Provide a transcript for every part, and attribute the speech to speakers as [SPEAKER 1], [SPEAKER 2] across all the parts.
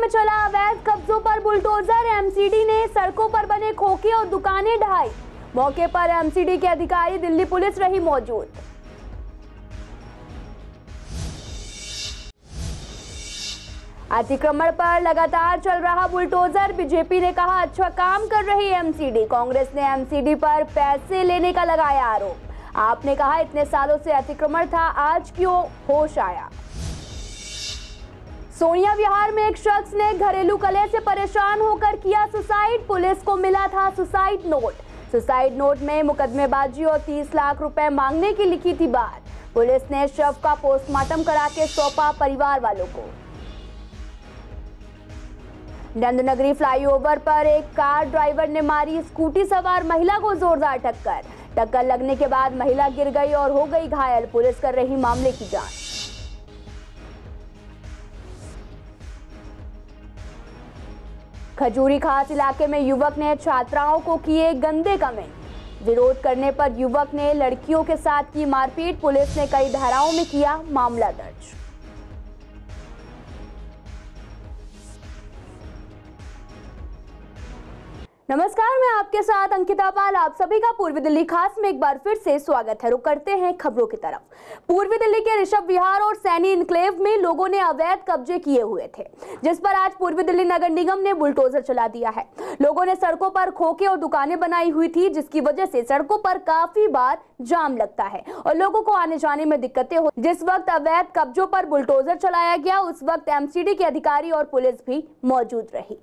[SPEAKER 1] चला अवैध कब्जों पर बुलडोजर। एमसीडी ने सड़कों पर बने खोखे और दुकानें ढहाई। मौके पर एमसीडी के अधिकारी, दिल्ली पुलिस रही मौजूद। अतिक्रमण पर लगातार चल रहा बुलडोजर। बीजेपी ने कहा अच्छा काम कर रही एमसीडी। कांग्रेस ने एमसीडी पर पैसे लेने का लगाया आरोप। आपने कहा इतने सालों से अतिक्रमण था, आज क्यों होश आया। सोनिया विहार में एक शख्स ने घरेलू कलह से परेशान होकर किया सुसाइड। पुलिस को मिला था सुसाइड नोट। सुसाइड नोट में मुकदमेबाजी और 30 लाख रुपए मांगने की लिखी थी बात। पुलिस ने शव का पोस्टमार्टम करा के सौंपा परिवार वालों को। नंदनगरी फ्लाईओवर पर एक कार ड्राइवर ने मारी स्कूटी सवार महिला को जोरदार टक्कर। टक्कर लगने के बाद महिला गिर गई और हो गई घायल। पुलिस कर रही मामले की जांच। खजूरी खास इलाके में युवक ने छात्राओं को किए गंदे कमेंट। विरोध करने पर युवक ने लड़कियों के साथ की मारपीट। पुलिस ने कई धाराओं में किया मामला दर्ज। नमस्कार, मैं आपके साथ अंकिता पाल। आप सभी का पूर्वी दिल्ली खास में एक बार फिर से स्वागत है। रुक करते हैं खबरों की तरफ। पूर्वी दिल्ली के ऋषभ विहार और सैनी इनक्लेव में लोगों ने अवैध कब्जे किए हुए थे, जिस पर आज पूर्वी दिल्ली नगर निगम ने बुलडोजर चला दिया है। लोगों ने सड़कों पर खोखे और दुकानें बनाई हुई थी, जिसकी वजह से सड़कों पर काफी बार जाम लगता है और लोगों को आने जाने में दिक्कतें हो। जिस वक्त अवैध कब्जों पर बुलडोजर चलाया गया, उस वक्त एमसीडी के अधिकारी और पुलिस भी मौजूद रही।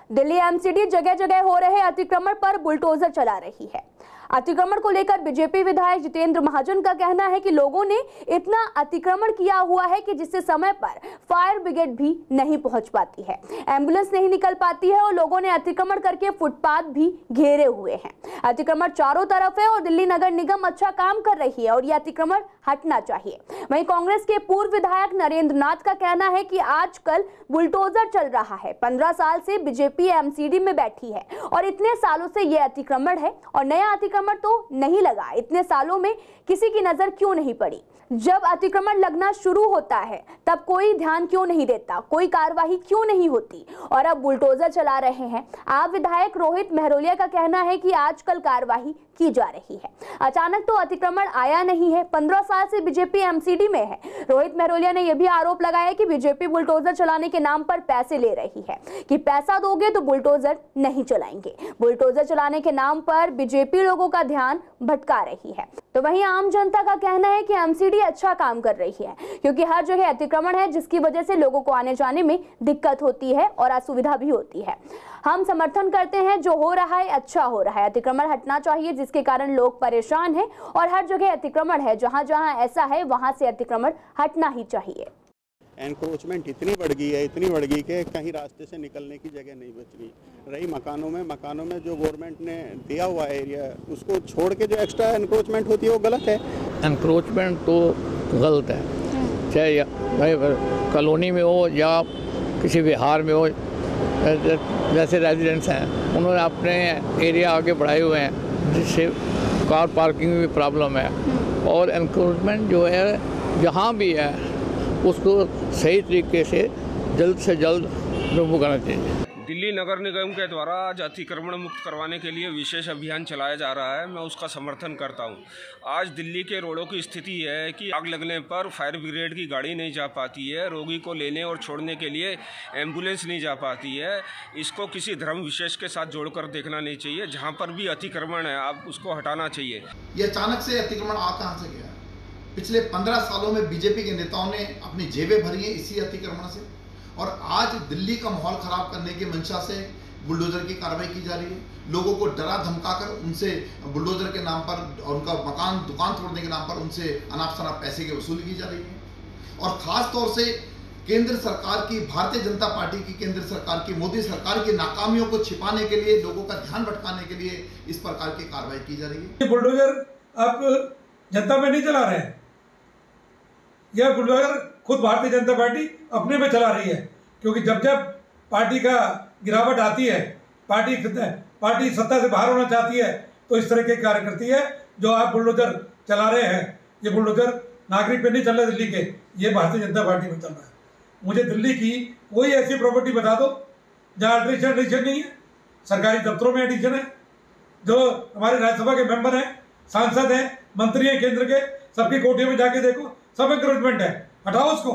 [SPEAKER 1] दिल्ली एमसीडी जगह जगह हो रहे अतिक्रमण पर बुलडोजर चला रही है। अतिक्रमण को लेकर बीजेपी विधायक जितेंद्र महाजन का कहना है कि लोगों ने इतना अतिक्रमण किया हुआ है कि जिससे समय पर फायर ब्रिगेड भी नहीं पहुंच पाती है, एम्बुलेंस नहीं निकल पाती है और लोगों ने अतिक्रमण करके फुटपाथ भी घेरे हुए हैं। अतिक्रमण चारों तरफ है और दिल्ली नगर निगम अच्छा काम कर रही है और यह अतिक्रमण हटना चाहिए। वहीं कांग्रेस के पूर्व विधायक नरेंद्र नाथ का कहना है कि आजकल बुलडोजर चल रहा है। 15 साल से बीजेपी एमसीडी में बैठी है और इतने सालों से यह अतिक्रमण है और नया अतिक्रमण तो नहीं लगा। इतने सालों में किसी की नजर क्यों नहीं पड़ी? जब अतिक्रमण लगना शुरू होता है तब कोई ध्यान क्यों नहीं देता, कोई कार्रवाई क्यों नहीं होती और अब बुलडोजर चला रहे हैं। आप विधायक रोहित मेहरोलिया का कहना है कि आजकल कार्रवाई की जा रही है, अचानक तो अतिक्रमण आया नहीं है। 15 साल से बीजेपी एमसीडी में है। रोहित मेहरोलिया ने यह भी आरोप लगाया कि बीजेपी बुलडोजर चलाने के नाम पर पैसे ले रही है, कि पैसा दोगे तो बुलडोजर नहीं चलाएंगे। बुलडोजर चलाने के नाम पर बीजेपी लोगों का ध्यान भटका रही है। तो वहीं आम जनता का कहना है कि एमसीडी अच्छा काम कर रही है, क्योंकि हर जगह अतिक्रमण है, जिसकी वजह से लोगों को आने जाने में दिक्कत होती है और असुविधा भी होती है। हम समर्थन करते हैं, जो हो रहा है अच्छा हो रहा है। अतिक्रमण हटना चाहिए, जिसके कारण लोग परेशान हैं और हर जगह अतिक्रमण है। जहां जहां ऐसा है वहां से अतिक्रमण हटना ही चाहिए।
[SPEAKER 2] एनक्रोचमेंट इतनी बढ़ गई कि कहीं रास्ते से निकलने की जगह नहीं बच गई। रही मकानों में जो गवर्नमेंट ने दिया हुआ एरिया, उसको छोड़ के जो एक्स्ट्रा एनक्रोचमेंट होती है वो गलत है।
[SPEAKER 3] एनक्रोचमेंट तो गलत है, चाहे भाई कॉलोनी में हो या किसी बिहार में हो। जैसे रेजिडेंट्स हैं, उन्होंने अपने एरिया आगे बढ़ाए हुए हैं, जिससे कार पार्किंग में भी प्रॉब्लम है। और एनक्रोचमेंट जो है जहाँ भी है उसको सही तरीके से जल्द रिमूव करना चाहिए।
[SPEAKER 4] दिल्ली नगर निगम के द्वारा आज अतिक्रमण मुक्त करवाने के लिए विशेष अभियान चलाया जा रहा है। मैं उसका समर्थन करता हूं। आज दिल्ली के रोडों की स्थिति है कि आग लगने पर फायर ब्रिगेड की गाड़ी नहीं जा पाती है, रोगी को लेने और छोड़ने के लिए एम्बुलेंस नहीं जा पाती है। इसको किसी धर्म विशेष के साथ जोड़कर देखना नहीं चाहिए। जहाँ पर भी अतिक्रमण है, आप उसको हटाना चाहिए।
[SPEAKER 5] ये अचानक से अतिक्रमण आ कहाँ से गया? पिछले 15 सालों में बीजेपी के नेताओं ने अपनी जेबें भरी हैं इसी अतिक्रमण से, और आज दिल्ली का माहौल खराब करने की मंशा से बुलडोजर की कार्रवाई की जा रही है। लोगों को डरा धमकाकर उनसे बुलडोजर के नाम पर और उनका मकान दुकान तोड़ने के नाम पर उनसे अनाप शनाप पैसे की वसूली की जा रही है। और खास तौर से केंद्र सरकार की, भारतीय जनता पार्टी की केंद्र सरकार की, मोदी सरकार की नाकामियों को छिपाने के लिए, लोगों का ध्यान भटकाने के लिए इस प्रकार की कार्रवाई की जा रही है।
[SPEAKER 6] बुलडोजर आप जनता में नहीं चला रहे हैं, यह बुलडोजर खुद भारतीय जनता पार्टी अपने में चला रही है। क्योंकि जब जब पार्टी का गिरावट आती है, पार्टी सत्ता से बाहर होना चाहती है, तो इस तरह के कार्य करती है। जो आप बुलडोजर चला रहे हैं, ये बुलडोजर नागरिक पे नहीं चल रहा दिल्ली के, ये भारतीय जनता पार्टी में चल रहा है। मुझे दिल्ली की कोई ऐसी प्रॉपर्टी बता दो जहाँ एडिशन नहीं है। सरकारी दफ्तरों में एडिशन है। जो हमारे राज्यसभा के मेंबर हैं, सांसद हैं, मंत्री हैं केंद्र के, सबकी कोठियों में जाके देखो, सब एंक्रोचमेंट है। हटाओ उसको।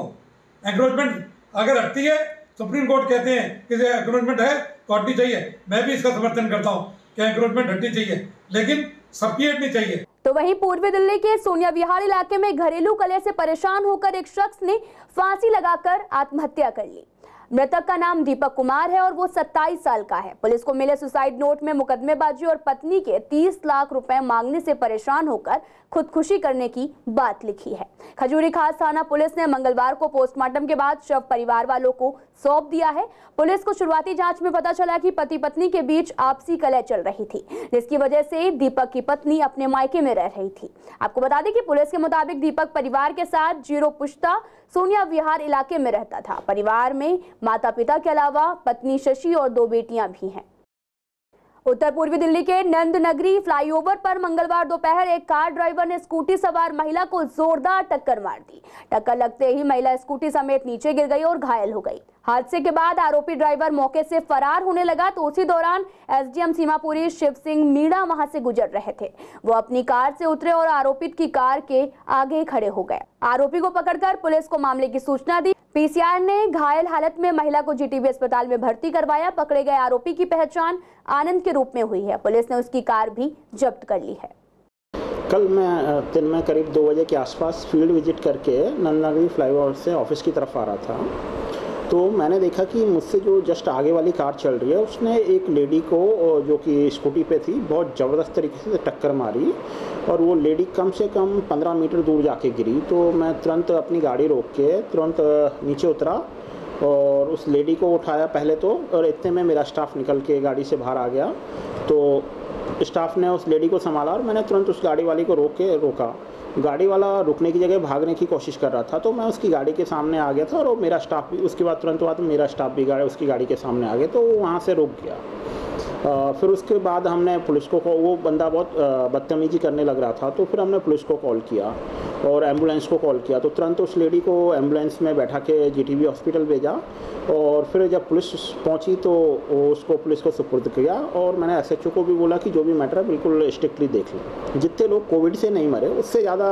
[SPEAKER 6] एंक्रोचमेंट अगर हटती है, सुप्रीम कोर्ट कहते हैं कि एंक्रोचमेंट है तो हटनी चाहिए। मैं भी इसका समर्थन करता हूँ कि एंक्रोचमेंट हटनी चाहिए, लेकिन सबकी हटनी चाहिए।
[SPEAKER 1] तो वहीं पूर्वी दिल्ली के सोनिया विहार इलाके में घरेलू कलह से परेशान होकर एक शख्स ने फांसी लगाकर आत्महत्या कर ली। मृतक का नाम दीपक कुमार है और वो 27 साल का है। पुलिस को मिले सुसाइड नोट में मुकदमेबाजी और पत्नी के 30 लाख रुपए मांगने से परेशान होकर खुदकुशी करने की बात लिखी है। खजूरी खास थाना पुलिस ने मंगलवार को पोस्टमार्टम के बाद शव परिवार वालों को सौंप दिया है। पुलिस को शुरुआती जांच में पता चला कि पति पत्नी के बीच आपसी कलह चल रही थी, जिसकी वजह से दीपक की पत्नी अपने मायके में रह रही थी। आपको बता दें कि पुलिस के मुताबिक दीपक परिवार के साथ जीरो पुश्ता सोनिया विहार इलाके में रहता था। परिवार में माता पिता के अलावा पत्नी शशि और 2 बेटियां भी हैं। उत्तर पूर्वी दिल्ली के नंद नगरी फ्लाईओवर पर मंगलवार दोपहर एक कार ड्राइवर ने स्कूटी सवार महिला को जोरदार टक्कर मार दी। टक्कर लगते ही महिला स्कूटी समेत नीचे गिर गई और घायल हो गई। हादसे के बाद आरोपी ड्राइवर मौके से फरार होने लगा, तो उसी दौरान एसडीएम सीमापुरी शिव सिंह मीणा वहां से गुजर रहे थे। वो अपनी कार से उतरे और आरोपित की कार के आगे खड़े हो गए। आरोपी को पकड़कर पुलिस को मामले की सूचना दी। पीसीआर ने घायल हालत में महिला को जीटीबी अस्पताल में भर्ती करवाया। पकड़े गए आरोपी की पहचान आनंद के रूप में हुई है। पुलिस ने उसकी कार भी जब्त कर ली है।
[SPEAKER 7] कल मैं दिन में करीब 2 बजे के आसपास फील्ड विजिट करके नंदनगरी फ्लाईओवर से ऑफिस की तरफ आ रहा था, तो मैंने देखा कि मुझसे जो जस्ट आगे वाली कार चल रही है उसने एक लेडी को जो कि स्कूटी पे थी बहुत ज़बरदस्त तरीके से टक्कर मारी और वो लेडी कम से कम 15 मीटर दूर जाके गिरी। तो मैं तुरंत अपनी गाड़ी रोक के तुरंत नीचे उतरा और उस लेडी को उठाया पहले तो, और इतने में मेरा स्टाफ निकल के गाड़ी से बाहर आ गया। तो स्टाफ ने उस लेडी को संभाला और मैंने तुरंत उस गाड़ी वाली को रोका। गाड़ी वाला रुकने की जगह भागने की कोशिश कर रहा था, तो मैं उसकी गाड़ी के सामने आ गया था और वो मेरा स्टाफ भी उसके बाद तुरंत बाद मेरा स्टाफ भी उसकी गाड़ी के सामने आ गया, तो वो वहाँ से रुक गया। फिर उसके बाद हमने पुलिस को, वो बंदा बहुत बदतमीजी करने लग रहा था, तो फिर हमने पुलिस को कॉल किया और एम्बुलेंस को कॉल किया। तो तुरंत उस लेडी को एम्बुलेंस में बैठा के जीटीबी हॉस्पिटल भेजा और फिर जब पुलिस पहुंची तो उसको पुलिस को सुपुर्द किया और मैंने एसएचओ को भी बोला कि जो भी मैटर है बिल्कुल स्ट्रिक्टली देख लें। जितने लोग कोविड से नहीं मरे उससे ज़्यादा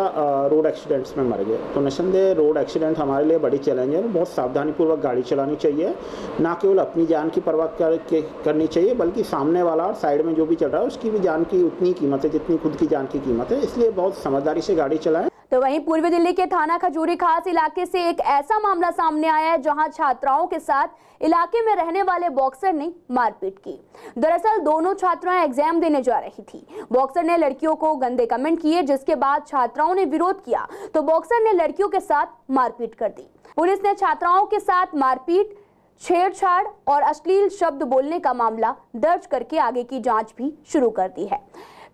[SPEAKER 7] रोड एक्सीडेंट्स में मर गए। तो निस्संदेह रोड एक्सीडेंट हमारे लिए बड़ी चैलेंज है। बहुत सावधानीपूर्वक गाड़ी चलानी चाहिए, ना केवल अपनी जान की परवाह करनी चाहिए बल्कि सामने वाला और साइड में जो भी चल रहा है उसकी भी जान की उतनी कीमत है जितनी खुद की जान की कीमत है, इसलिए बहुत समझदारी से गाड़ी चलाएं।
[SPEAKER 1] तो वहीं पूर्वी दिल्ली के थाना खजूरी खास इलाके से एक ऐसा मामला सामने आया है जहां छात्राओं के साथ इलाके में रहने वाले बॉक्सर ने मारपीट की। दरअसल दोनों छात्राएं एग्जाम देने जा रही थी। बॉक्सर ने लड़कियों को गंदे कमेंट किए, जिसके बाद छात्राओं ने विरोध किया तो बॉक्सर ने लड़कियों के साथ मारपीट कर दी। पुलिस ने छात्राओं के साथ मारपीट, छेड़छाड़ और अश्लील शब्द बोलने का मामला दर्ज करके आगे की जांच भी शुरू कर दी है।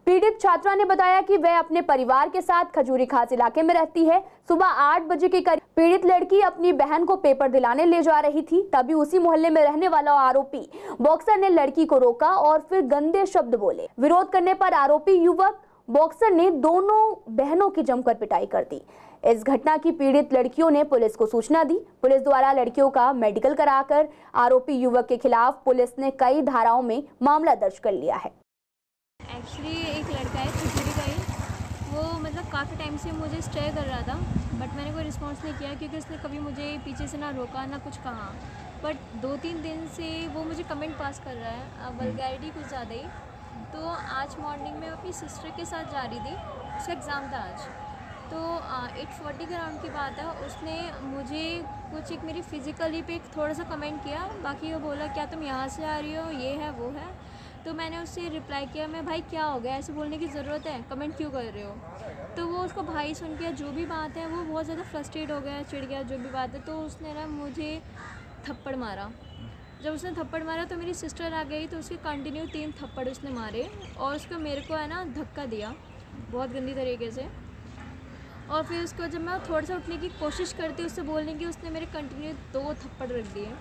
[SPEAKER 1] पीड़ित छात्रा ने बताया कि वह अपने परिवार के साथ खजूरी खास इलाके में रहती है। सुबह 8 बजे के करीब पीड़ित लड़की अपनी बहन को पेपर दिलाने ले जा रही थी, तभी उसी मोहल्ले में रहने वाला आरोपी बॉक्सर ने लड़की को रोका और फिर गंदे शब्द बोले। विरोध करने पर आरोपी युवक बॉक्सर ने दोनों बहनों की जमकर पिटाई कर दी। इस घटना की पीड़ित लड़कियों ने पुलिस को सूचना दी। पुलिस द्वारा लड़कियों का मेडिकल कराकर आरोपी युवक के खिलाफ पुलिस ने कई धाराओं में मामला दर्ज कर लिया है।
[SPEAKER 8] एक्चुअली एक लड़का है खजूरी का ही, वो मतलब काफ़ी टाइम से मुझे स्टे कर रहा था, बट मैंने कोई रिस्पॉन्स नहीं किया क्योंकि उसने कभी मुझे पीछे से ना रोका ना कुछ कहा। बट 2-3 दिन से वो मुझे कमेंट पास कर रहा है, वल्गैरिटी कुछ ज़्यादा ही। तो आज मॉर्निंग में अपनी सिस्टर के साथ जा रही थी, उसका एग्ज़ाम था आज। तो 8:40 के राउंड की बात है, उसने मुझे कुछ एक मेरी फिज़िकली पे थोड़ा सा कमेंट किया, बाकी वो बोला क्या तुम यहाँ से आ रही हो, ये है वो है। तो मैंने उससे रिप्लाई किया, मैं भाई क्या हो गया, ऐसे बोलने की ज़रूरत है, कमेंट क्यों कर रहे हो। तो वो उसको भाई सुन के जो भी बात है वो बहुत ज़्यादा फ्रस्ट्रेट हो गया, चिढ़ गया जो भी बात है। तो उसने ना मुझे थप्पड़ मारा। जब उसने थप्पड़ मारा तो मेरी सिस्टर आ गई, तो उसके कंटिन्यू 3 थप्पड़ उसने मारे और उसको मेरे को है ना धक्का दिया बहुत गंदी तरीके से। और फिर उसको जब मैं थोड़ा सा उठने की कोशिश करती उससे बोलने की, उसने मेरे कंटिन्यू 2 थप्पड़ रख दिए।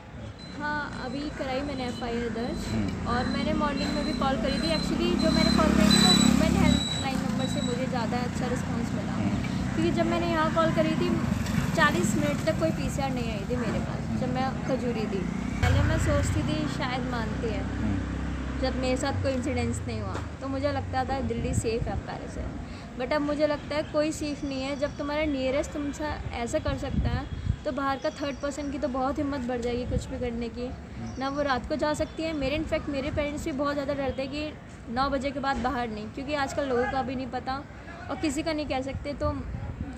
[SPEAKER 8] हाँ, अभी कराई मैंने FIR दर्ज और मैंने मॉर्निंग में भी कॉल करी थी। एक्चुअली जो मैंने कॉल करी थी वो वुमेन हेल्पलाइन नंबर से मुझे ज़्यादा अच्छा रिस्पांस मिला, क्योंकि जब मैंने यहाँ कॉल करी थी 40 मिनट तक कोई PCR नहीं आई थी मेरे पास जब मैं खजूरी दी। पहले मैं सोचती थी शायद मानती है, जब मेरे साथ कोई इंसिडेंस नहीं हुआ तो मुझे लगता था दिल्ली सेफ़ है पैरिस से, बट अब मुझे लगता है कोई सेफ़ नहीं है। जब तुम्हारा नियरेस्ट तुमसे ऐसा कर सकता है तो बाहर का 3rd पर्सन की तो बहुत हिम्मत बढ़ जाएगी कुछ भी करने की। ना वो रात को जा सकती है, इनफैक्ट मेरे पेरेंट्स भी बहुत ज़्यादा डरते हैं कि 9 बजे के बाद बाहर नहीं, क्योंकि आजकल लोगों का भी नहीं पता और किसी का नहीं कह सकते। तो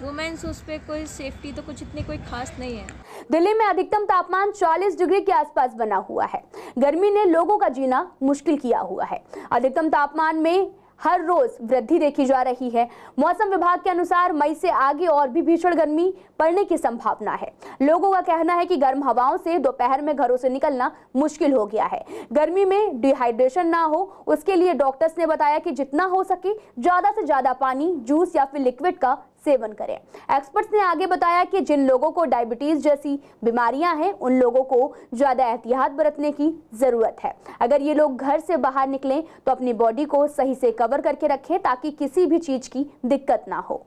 [SPEAKER 8] वुमेन्स उस पर कोई सेफ्टी तो कुछ इतनी कोई खास नहीं है।
[SPEAKER 1] दिल्ली में अधिकतम तापमान 40 डिग्री के आसपास बना हुआ है। गर्मी ने लोगों का जीना मुश्किल किया हुआ है। अधिकतम तापमान में हर रोज वृद्धि देखी जा रही है। मौसम विभाग के अनुसार मई से आगे और भी भीषण गर्मी पड़ने की संभावना है। लोगों का कहना है कि गर्म हवाओं से दोपहर में घरों से निकलना मुश्किल हो गया है। गर्मी में डिहाइड्रेशन ना हो उसके लिए डॉक्टर्स ने बताया कि जितना हो सके ज्यादा से ज्यादा पानी, जूस या फिर लिक्विड का सेवन करें। एक्सपर्ट्स ने आगे बताया कि जिन लोगों को डायबिटीज जैसी बीमारियां हैं उन लोगों को ज्यादा एहतियात बरतने की जरूरत है। अगर ये लोग घर से बाहर निकलें तो अपनी बॉडी को सही से कवर करके रखें ताकि किसी भी चीज की दिक्कत ना हो।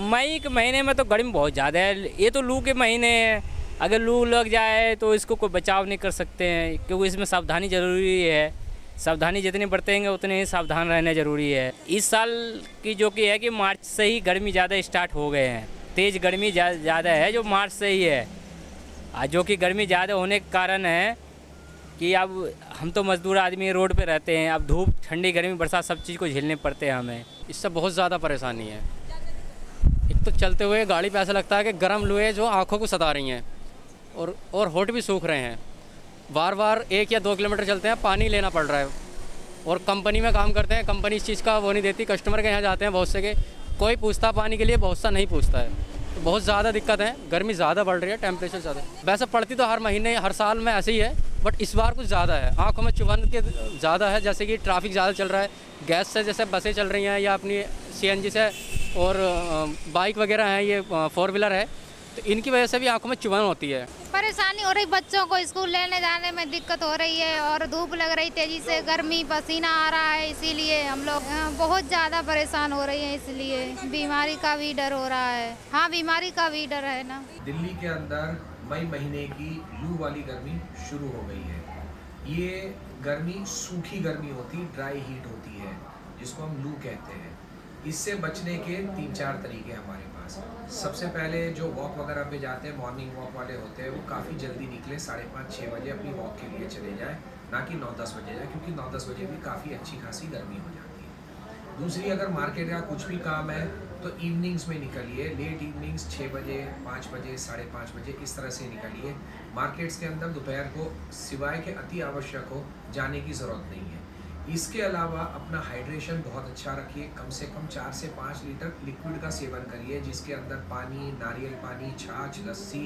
[SPEAKER 9] मई के महीने में तो गर्मी बहुत ज़्यादा है। ये तो लू के महीने हैं, अगर लू लग जाए तो इसको कोई बचाव नहीं कर सकते हैं, क्योंकि इसमें सावधानी ज़रूरी है। सावधानी जितनी बरतेंगे उतने ही सावधान रहना ज़रूरी है। इस साल की जो कि है कि मार्च से ही गर्मी ज़्यादा स्टार्ट हो गए हैं। तेज़ गर्मी ज़्यादा है जो मार्च से ही है, जो कि गर्मी ज़्यादा होने के कारण है कि अब हम तो मजदूर आदमी रोड पे रहते हैं। अब धूप, ठंडी, गर्मी, बरसात सब चीज़ को झेलने पड़ते हैं हमें।
[SPEAKER 10] इससे बहुत ज़्यादा परेशानी है। एक तो चलते हुए गाड़ी पे ऐसा लगता है कि गर्म लुएं जो आँखों को सता रही हैं और होंठ भी सूख रहे हैं। बार बार 1 या 2 किलोमीटर चलते हैं, पानी लेना पड़ रहा है। और कंपनी में काम करते हैं, कंपनी इस चीज़ का वो नहीं देती। कस्टमर के यहाँ जाते हैं बहुत से के, कोई पूछता पानी के लिए, बहुत सा नहीं पूछता है। तो बहुत ज़्यादा दिक्कत है। गर्मी ज़्यादा बढ़ रही है, टेम्परेचर ज़्यादा। वैसे पड़ती तो हर महीने, हर साल में ऐसे ही है, बट इस बार कुछ ज़्यादा है। आँखों में चुभन के ज़्यादा है, जैसे कि ट्रैफिक ज़्यादा चल रहा है। गैस से जैसे बसें चल रही हैं या अपनी CNG से, और बाइक वगैरह हैं, ये 4 व्हीलर है, तो इनकी वजह से भी आंखों में चुभन होती है।
[SPEAKER 11] परेशानी हो रही, बच्चों को स्कूल लेने जाने में दिक्कत हो रही है और धूप लग रही तेजी से, गर्मी, पसीना आ रहा है, इसीलिए हम लोग बहुत ज़्यादा परेशान हो रही हैं। इसलिए बीमारी का भी डर हो रहा है। हाँ, बीमारी का भी डर है ना।
[SPEAKER 12] दिल्ली के अंदर मई महीने की लू वाली गर्मी शुरू हो गई है। ये गर्मी सूखी गर्मी होती, ड्राई हीट होती है, जिसको हम लू कहते हैं। इससे बचने के 3-4 तरीके हमारे पास। सबसे पहले जो वॉक वगैरह पे जाते हैं, मॉर्निंग वॉक वाले होते हैं, वो काफ़ी जल्दी निकले, 5:30-6 बजे अपनी वॉक के लिए चले जाए, ना कि 9-10 बजे जाए, क्योंकि 9-10 बजे भी काफ़ी अच्छी खासी गर्मी हो जाती है। दूसरी, अगर मार्केट का कुछ भी काम है तो इवनिंग्स में निकलिए, लेट इवनिंग्स 6 बजे, 5 बजे, 5:30 बजे, इस तरह से निकलिए। मार्केट्स के अंदर दोपहर को सिवाय के अति आवश्यक हो जाने की ज़रूरत नहीं है। इसके अलावा अपना हाइड्रेशन बहुत अच्छा रखिए। कम से कम 4 से 5 लीटर लिक्विड का सेवन करिए, जिसके अंदर पानी, नारियल पानी, छाछ, लस्सी,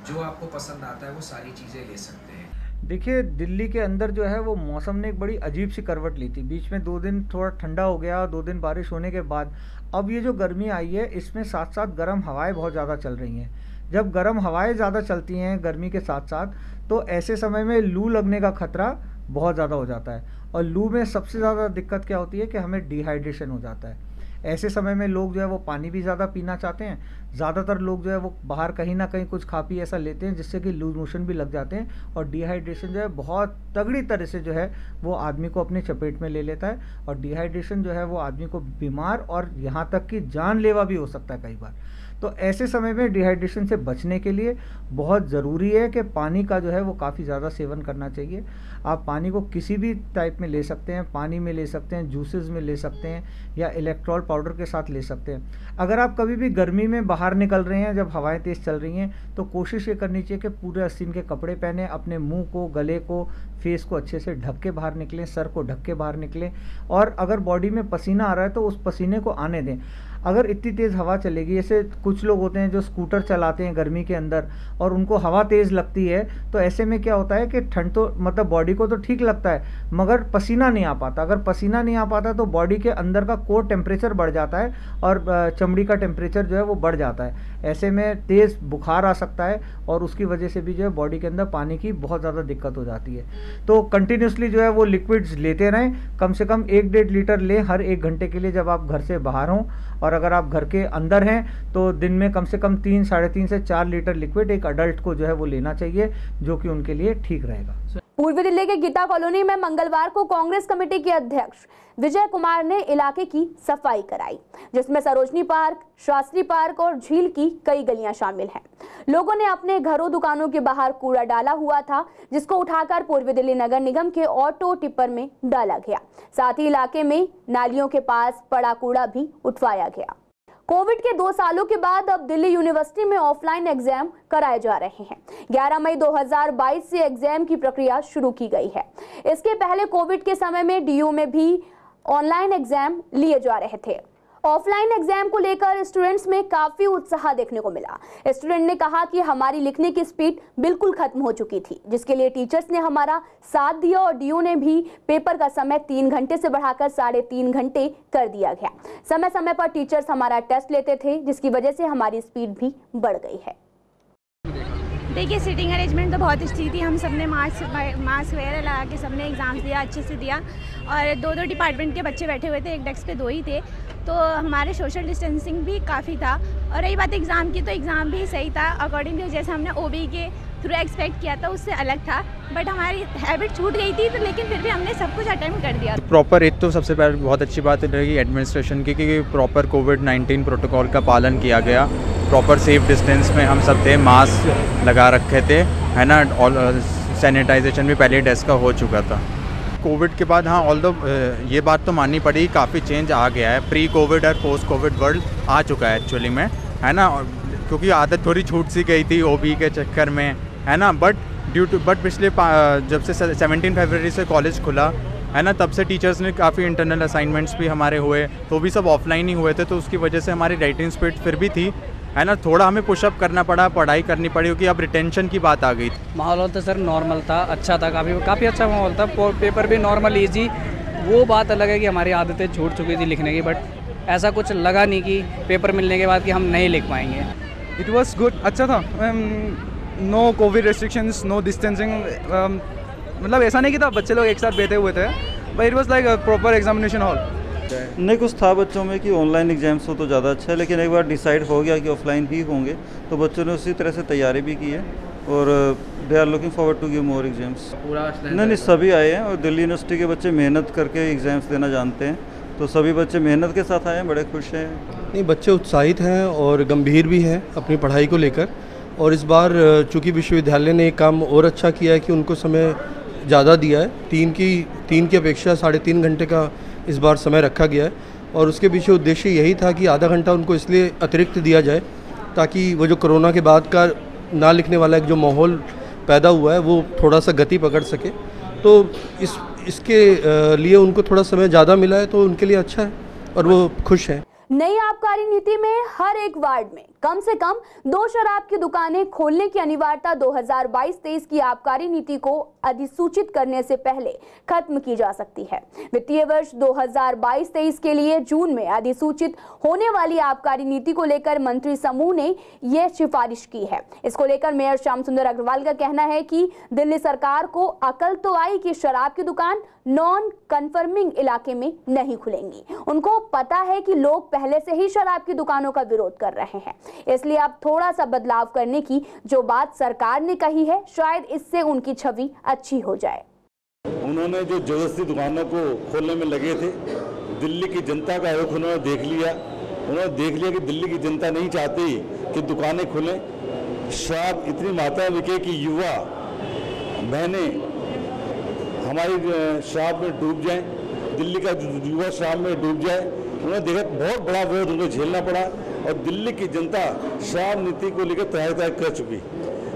[SPEAKER 12] जो आपको पसंद आता है वो सारी चीज़ें ले सकते हैं।
[SPEAKER 13] देखिए, दिल्ली के अंदर जो है वो मौसम ने एक बड़ी अजीब सी करवट ली थी। बीच में 2 दिन थोड़ा ठंडा हो गया, 2 दिन बारिश होने के बाद अब ये जो गर्मी आई है, इसमें साथ साथ गर्म हवाएं बहुत ज़्यादा चल रही हैं। जब गर्म हवाएं ज़्यादा चलती हैं गर्मी के साथ साथ, तो ऐसे समय में लू लगने का खतरा बहुत ज़्यादा हो जाता है। और लू में सबसे ज़्यादा दिक्कत क्या होती है कि हमें डिहाइड्रेशन हो जाता है। ऐसे समय में लोग जो है वो पानी भी ज़्यादा पीना चाहते हैं। ज़्यादातर लोग जो है वो बाहर कहीं ना कहीं कुछ खा पी ऐसा लेते हैं जिससे कि लूज मोशन भी लग जाते हैं, और डिहाइड्रेशन जो है बहुत तगड़ी तरह से जो है वो आदमी को अपनी चपेट में ले लेता है। और डिहाइड्रेशन जो है वो आदमी को बीमार और यहाँ तक कि जानलेवा भी हो सकता है कई बार। तो ऐसे समय में डिहाइड्रेशन से बचने के लिए बहुत ज़रूरी है कि पानी का जो है वो काफ़ी ज़्यादा सेवन करना चाहिए। आप पानी को किसी भी टाइप में ले सकते हैं, पानी में ले सकते हैं, जूसेस में ले सकते हैं, या इलेक्ट्रॉल पाउडर के साथ ले सकते हैं। अगर आप कभी भी गर्मी में बाहर निकल रहे हैं, जब हवाएं तेज़ चल रही हैं, तो कोशिश ये करनी चाहिए कि पूरे आस्तीन के कपड़े पहने, अपने मुंह को, गले को, फेस को अच्छे से ढक के बाहर निकलें, सर को ढक के बाहर निकलें। और अगर बॉडी में पसीना आ रहा है तो उस पसीने को आने दें। अगर इतनी तेज़ हवा चलेगी, जैसे कुछ लोग होते हैं जो स्कूटर चलाते हैं गर्मी के अंदर और उनको हवा तेज़ लगती है, तो ऐसे में क्या होता है कि ठंड तो मतलब बॉडी को तो ठीक लगता है मगर पसीना नहीं आ पाता। अगर पसीना नहीं आ पाता तो बॉडी के अंदर का कोर टेम्परेचर बढ़ जाता है और चमड़ी का टेम्परेचर जो है वो बढ़ जाता है। ऐसे में तेज़ बुखार आ सकता है और उसकी वजह से भी जो है बॉडी के अंदर पानी की बहुत ज़्यादा दिक्कत हो जाती है। तो कंटिन्यूसली जो है वो लिक्विड्स लेते रहें, कम से कम 1-1.5 लीटर लें हर 1 घंटे के लिए जब आप घर से बाहर हों। और और अगर आप घर के अंदर हैं तो दिन में कम से कम 3, 3.5 से 4 लीटर लिक्विड एक अडल्ट को जो है वो लेना चाहिए, जो कि उनके लिए ठीक रहेगा।
[SPEAKER 1] पूर्वी दिल्ली के गीता कॉलोनी में मंगलवार को कांग्रेस कमेटी के अध्यक्ष विजय कुमार ने इलाके की सफाई कराई, जिसमें सरोजनी पार्क, शास्त्री पार्क और झील की कई गलियां शामिल हैं। लोगों ने अपने घरों दुकानों के बाहर कूड़ा डाला हुआ था, जिसको उठाकर पूर्वी दिल्ली नगर निगम के ऑटो टिपर में डाला गया। साथ ही इलाके में नालियों के पास पड़ा कूड़ा भी उठवाया गया। कोविड के 2 सालों के बाद अब दिल्ली यूनिवर्सिटी में ऑफलाइन एग्जाम कराए जा रहे हैं। 11 मई 2022 से एग्जाम की प्रक्रिया शुरू की गई है। इसके पहले कोविड के समय में डीयू में भी ऑनलाइन एग्जाम लिए जा रहे थे। ऑफलाइन एग्जाम को लेकर स्टूडेंट्स में काफी उत्साह देखने को मिला। स्टूडेंट ने कहा कि हमारी लिखने की स्पीड बिल्कुल खत्म हो चुकी थी, जिसके लिए टीचर्स ने हमारा साथ दिया और डीयू ने भी पेपर का समय 3 घंटे से बढ़ाकर 3.5 घंटे कर दिया गया। समय समय पर टीचर्स हमारा टेस्ट लेते थे, जिसकी वजह से हमारी स्पीड भी बढ़ गई है।
[SPEAKER 14] देखिए, सीटिंग अरेंजमेंट तो बहुत अच्छी थी। हम सब ने मास्क वगैरह लगा के सबने एग्ज़ाम्स दिया, अच्छे से दिया और 2 डिपार्टमेंट के बच्चे बैठे हुए थे, एक डेस्क पे 2 ही थे, तो हमारे सोशल डिस्टेंसिंग भी काफ़ी था। और रही बात एग्ज़ाम की, तो एग्ज़ाम भी सही था अकॉर्डिंग टू जैसे हमने ओबी के थ्रू एक्सपेक्ट किया था, उससे अलग था। बट हमारी हैबिट छूट गई थी, तो लेकिन फिर भी हमने सब कुछ अटेम्प्ट कर दिया।
[SPEAKER 15] प्रॉपर एक तो सबसे पहले बहुत अच्छी बात रहेगी एडमिनिस्ट्रेशन की कि प्रॉपर कोविड-19 प्रोटोकॉल का पालन किया गया। प्रॉपर सेफ डिस्टेंस में हम सब थे, मास्क लगा रखे थे, है ना, और सैनिटाइजेशन भी पहले डेस्क का हो चुका था। कोविड के बाद हाँ, ऑल्दो ये बात तो माननी पड़ी, काफ़ी चेंज आ गया है। प्री कोविड और पोस्ट कोविड वर्ल्ड आ चुका है एक्चुअली में, है ना, क्योंकि आदत थोड़ी छूट सी गई थी ओबी के चक्कर में, है ना। बट पिछले जब से 17 फरवरी से कॉलेज खुला, है ना, तब से टीचर्स ने काफ़ी इंटरनल असाइनमेंट्स भी हमारे हुए, तो भी सब ऑफलाइन ही हुए थे, तो उसकी वजह से हमारी राइटिंग स्पीड फिर भी थी, है ना। थोड़ा हमें पुशअप करना पड़ा, पढ़ाई करनी पड़ी, क्योंकि अब रिटेंशन की बात आ गई थी।
[SPEAKER 16] माहौल तो सर नॉर्मल था, अच्छा था, काफ़ी अच्छा माहौल था। पेपर भी नॉर्मल ईजी। वो बात अलग है कि हमारी आदतें छूट चुकी थी लिखने की, बट ऐसा कुछ लगा नहीं कि पेपर मिलने के बाद कि हम नहीं लिख पाएंगे।
[SPEAKER 17] इट वॉज गुड, अच्छा था। No COVID restrictions, no distancing, मतलब ऐसा नहीं कि था बच्चे लोग एक साथ बैठे हुए थे, but it was like a proper examination hall.
[SPEAKER 18] नहीं, कुछ था बच्चों में कि ऑनलाइन एग्जाम्स हो तो ज़्यादा अच्छा है, लेकिन एक बार डिसाइड हो गया कि ऑफलाइन ही होंगे, तो बच्चों ने उसी तरह से तैयारी भी की है और they are looking forward to give more exams. नहीं, सभी आए हैं और दिल्ली यूनिवर्सिटी के बच्चे मेहनत करके एग्जाम्स देना जानते हैं, तो सभी बच्चे मेहनत के साथ आए हैं, बड़े खुश हैं।
[SPEAKER 19] नहीं, बच्चे उत्साहित हैं और गंभीर भी हैं अपनी पढ़ाई को लेकर, और इस बार चूँकि विश्वविद्यालय ने एक काम और अच्छा किया है कि उनको समय ज़्यादा दिया है, 3 की अपेक्षा 3.5 घंटे का इस बार समय रखा गया है, और उसके पीछे उद्देश्य यही था कि आधा घंटा उनको इसलिए अतिरिक्त दिया जाए ताकि वो जो कोरोना के बाद का ना लिखने वाला एक जो माहौल पैदा हुआ है वो थोड़ा सा गति पकड़ सके। तो इसके लिए उनको थोड़ा समय ज़्यादा मिला है, तो उनके लिए अच्छा है और वो खुश हैं।
[SPEAKER 1] नई आबकारी नीति में हर एक वार्ड में कम से कम 2 शराब की दुकानें खोलने की अनिवार्यता 2022-23 की आबकारी नीति को अधिसूचित करने से पहले खत्म की जा सकती है। वित्तीय वर्ष 2022-23 के लिए जून में अधिसूचित होने वाली आबकारी नीति को लेकर मंत्री समूह ने यह सिफारिश की है। इसको लेकर मेयर श्याम सुंदर अग्रवाल का कहना है कि दिल्ली सरकार को अकल तो आई कि शराब की दुकान नॉन कन्फर्मिंग इलाके में नहीं खुलेंगी। उनको पता है कि लोग पहले से ही शराब की दुकानों का विरोध कर रहे हैं, इसलिए अब थोड़ा सा बदलाव करने की जो बात सरकार ने कही है, शायद इससे उनकी छवि अच्छी हो जाए।
[SPEAKER 20] उन्होंने जो जबरदस्ती दुकानों को खोलने में लगे थे, दिल्ली की जनता का रुख उन्होंने देख लिया। उन्होंने देख लिया कि दिल्ली की जनता नहीं चाहती कि दुकानें खुलें, शराब इतनी मात्रा में बिके कि युवा बहनें हमारी शराब में डूब जाएं, दिल्ली का युवा शराब में डूब जाए। उन्होंने देखा बहुत बड़ा विरोध उनको झेलना पड़ा और दिल्ली की जनता शराब नीति को लेकर तैयारी कर चुकी।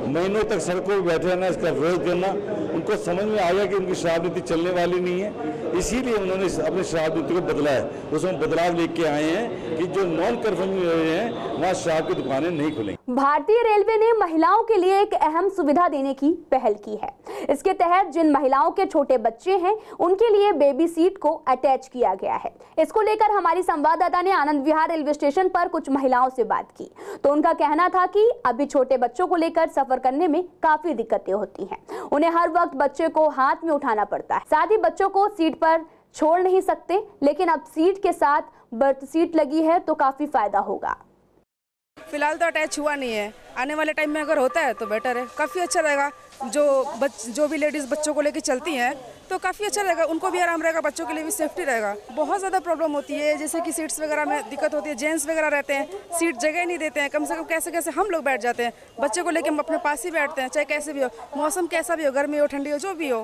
[SPEAKER 20] महीनों तक सड़कों पर बैठे रहना, इसका विरोध करना, उनको समझ में आ गया कि उनकी शराब नीति चलने वाली नहीं है, इसीलिए उन्होंने अपनी शराब नीति को बदला है। उसमें बदलाव लेके आए हैं कि जो नॉन कन्फर्मिंग हैं वहाँ शराब की दुकानें नहीं खुलेंगी।
[SPEAKER 1] भारतीय रेलवे ने महिलाओं के लिए एक अहम सुविधा देने की पहल की है। इसके तहत जिन महिलाओं के छोटे बच्चे हैं उनके लिए बेबी सीट को अटैच किया गया है। इसको लेकर हमारी संवाददाता ने आनंद विहार रेलवे स्टेशन पर कुछ महिलाओं से बात की, तो उनका कहना था कि अभी छोटे बच्चों को लेकर सफर करने में काफी दिक्कतें होती हैं। उन्हें हर वक्त बच्चे को हाथ में उठाना पड़ता है, साथ ही बच्चों को सीट पर छोड़ नहीं सकते, लेकिन अब सीट के साथ बर्थ सीट लगी है तो काफ़ी फायदा होगा।
[SPEAKER 21] फिलहाल तो अटैच हुआ नहीं है, आने वाले टाइम में अगर होता है तो बेटर है, काफ़ी अच्छा रहेगा। जो भी लेडीज़ बच्चों को लेकर चलती हैं तो काफ़ी अच्छा रहेगा, उनको भी आराम रहेगा, बच्चों के लिए भी सेफ्टी रहेगा। बहुत ज़्यादा प्रॉब्लम होती है, जैसे कि सीट्स वगैरह में दिक्कत होती है, जेंट्स वगैरह रहते हैं, सीट जगह नहीं देते हैं, कम से कम कैसे कैसे हम लोग बैठ जाते हैं, बच्चे को लेकर हम अपने पास ही बैठते हैं, चाहे कैसे भी हो, मौसम कैसा भी हो, गर्मी हो ठंडी हो, जो भी हो,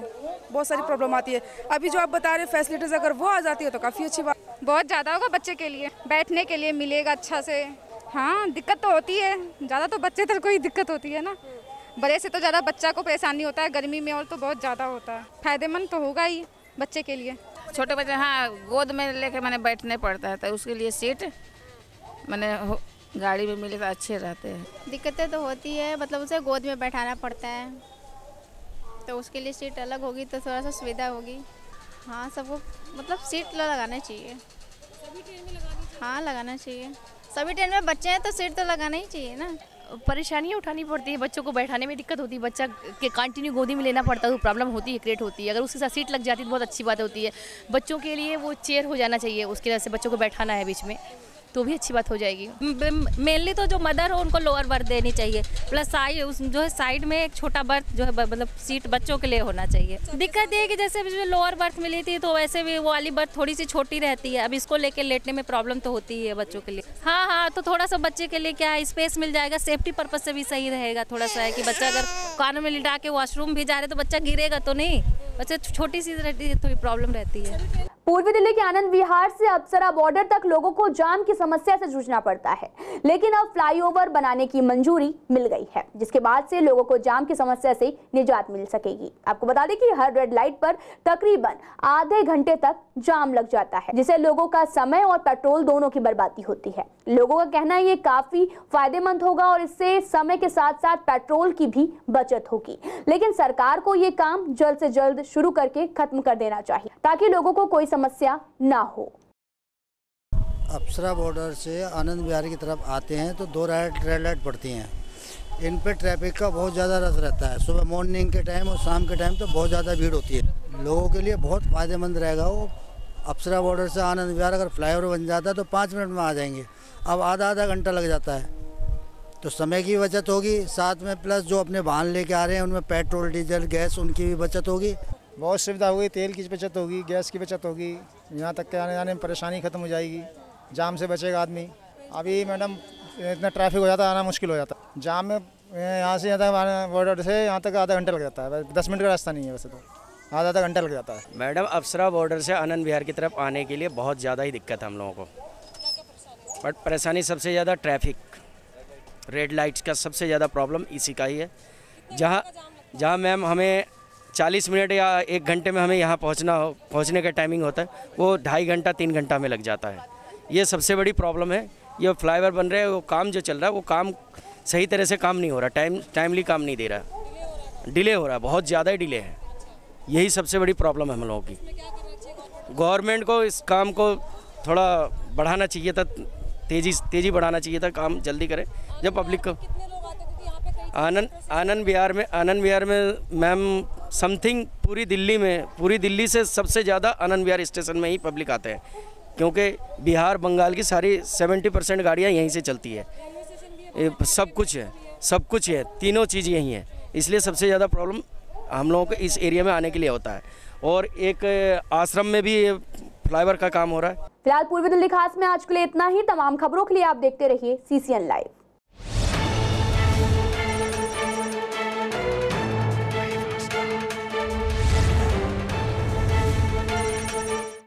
[SPEAKER 21] बहुत सारी प्रॉब्लम आती है। अभी जो आप बता रहे फैसिलिटीज़ अगर वो आ जाती है तो काफ़ी अच्छी बात।
[SPEAKER 22] बहुत ज़्यादा होगा बच्चे के लिए, बैठने के लिए मिलेगा अच्छा से। हाँ, दिक्कत तो होती है, ज़्यादा तो बच्चे तक कोई दिक्कत होती है ना, बड़े से तो ज़्यादा बच्चा को परेशानी होता है गर्मी में, और तो बहुत ज़्यादा होता है। फ़ायदेमंद तो होगा ही बच्चे के लिए।
[SPEAKER 23] छोटे बच्चे हाँ गोद में लेके मैंने बैठने पड़ता है, तो उसके लिए सीट मैंने गाड़ी में मिले तो अच्छे रहते हैं।
[SPEAKER 24] दिक्कतें तो होती है, मतलब उसे गोद में बैठाना पड़ता है, तो उसके लिए सीट अलग होगी तो थोड़ा सा सुविधा होगी। हाँ, सबको मतलब सीट लगाना चाहिए। सभी ट्रेन में लगानी चाहिए? हाँ, लगाना चाहिए। सभी ट्रेन में बच्चे हैं तो सीट तो लगाना ही चाहिए ना।
[SPEAKER 25] परेशानियाँ उठानी पड़ती है, बच्चों को बैठाने में दिक्कत होती है, बच्चा के कंटिन्यू गोदी में लेना पड़ता है तो प्रॉब्लम होती है, क्रिएट होती है। अगर उसके साथ सीट लग जाती है तो बहुत अच्छी बात होती है। बच्चों के लिए वो चेयर हो जाना चाहिए, उसके वजह से बच्चों को बैठाना है बीच में तो भी अच्छी बात हो जाएगी।
[SPEAKER 26] मेनली तो जो मदर हो उनको लोअर बर्थ देनी चाहिए, प्लस जो है साइड में एक छोटा बर्थ जो है मतलब सीट बच्चों के लिए होना चाहिए। दिक्कत ये है कि जैसे लोअर बर्थ मिली थी तो वैसे भी वो वाली बर्थ थोड़ी सी छोटी रहती है, अब इसको लेके लेटने में प्रॉब्लम तो होती ही है बच्चों के लिए। हाँ, तो थोड़ा सा बच्चे के लिए क्या स्पेस मिल जाएगा, सेफ्टी पर्पज से भी सही रहेगा। थोड़ा सा है कि बच्चा अगर कानों में लिटा के वॉशरूम भी जा रहे तो बच्चा गिरेगा तो नहीं, बच्चे छोटी सी रहती है, थोड़ी प्रॉब्लम रहती है।
[SPEAKER 1] पूर्वी दिल्ली के आनंद विहार से अप्सरा बॉर्डर तक लोगों को जाम की समस्या से जूझना पड़ता है, लेकिन अब फ्लाईओवर बनाने की मंजूरी मिल गई है, जिसके बाद से लोगों को जाम की समस्या से निजात मिल सकेगी। आपको बता दें कि हर रेड लाइट पर तकरीबन आधे घंटे तक जाम लग जाता है, जिससे लोगों का समय और पेट्रोल दोनों की बर्बादी होती है। लोगों का कहना है ये काफी फायदेमंद होगा और इससे समय के साथ साथ पेट्रोल की भी बचत होगी, लेकिन सरकार को ये काम जल्द से जल्द शुरू करके खत्म कर देना चाहिए ताकि लोगों को कोई समस्या ना हो।
[SPEAKER 27] अप्सरा बॉर्डर से आनंद विहार की तरफ आते हैं तो 2 रेड लाइट पड़ती हैं, इन पे ट्रैफिक का बहुत ज़्यादा रस रहता है। सुबह मॉर्निंग के टाइम और शाम के टाइम तो बहुत ज़्यादा भीड़ होती है। लोगों के लिए बहुत फ़ायदेमंद रहेगा वो। अप्सरा बॉर्डर से आनंद विहार अगर फ्लाईओवर बन जाता है तो 5 मिनट में आ जाएंगे, अब आधा घंटा लग जाता है, तो समय की बचत होगी, साथ में प्लस जो अपने वाहन लेके आ रहे हैं उनमें पेट्रोल डीजल गैस उनकी भी बचत होगी।
[SPEAKER 28] बहुत सुविधा होगी, तेल की बचत होगी, गैस की बचत होगी, यहाँ तक के आने जाने में परेशानी ख़त्म हो जाएगी, जाम से बचेगा आदमी। अभी मैडम इतना ट्रैफिक हो जाता है, आना मुश्किल हो जाता है जाम में। यहाँ से यहाँ तक बॉर्डर से यहाँ तक आधा घंटा लग जाता है, 10 मिनट का रास्ता नहीं है वैसे तो, आधा घंटा लग जाता है।
[SPEAKER 29] मैडम अप्सरा बॉर्डर से आनंद विहार की तरफ आने के लिए बहुत ज़्यादा ही दिक्कत है हम लोगों को। बट परेशानी सबसे ज़्यादा ट्रैफिक, रेड लाइट्स का सबसे ज़्यादा प्रॉब्लम इसी का ही है। जहाँ मैम हमें 40 मिनट या 1 घंटे में हमें यहाँ पहुँचने का टाइमिंग होता है, वो 2.5 घंटा 3 घंटा में लग जाता है। ये सबसे बड़ी प्रॉब्लम है। ये फ्लाईओवर बन रहे हैं, वो काम जो चल रहा है वो काम सही तरह से काम नहीं हो रहा, टाइमली काम नहीं दे रहा, डिले हो रहा है, बहुत ज़्यादा ही डिले है। यही सबसे बड़ी प्रॉब्लम है हम लोगों की। गवर्नमेंट को इस काम को थोड़ा बढ़ाना चाहिए था, तेज़ी बढ़ाना चाहिए था, काम जल्दी करें। जब पब्लिक को आनंद विहार में मैम समथिंग पूरी दिल्ली से सबसे ज़्यादा आनंद विहार स्टेशन में ही पब्लिक आते हैं, क्योंकि बिहार बंगाल की सारी 70% गाड़ियाँ यहीं से चलती है। सब कुछ है, तीनों चीज़ यहीं है, इसलिए सबसे ज़्यादा प्रॉब्लम हम लोगों को इस एरिया में आने के लिए होता है। और एक आश्रम में भी फ्लाईओवर का काम हो रहा है।
[SPEAKER 1] फिलहाल पूर्वी दिल्ली खास में आज के लिए इतना ही। तमाम खबरों के लिए आप देखते रहिए CCN लाइव।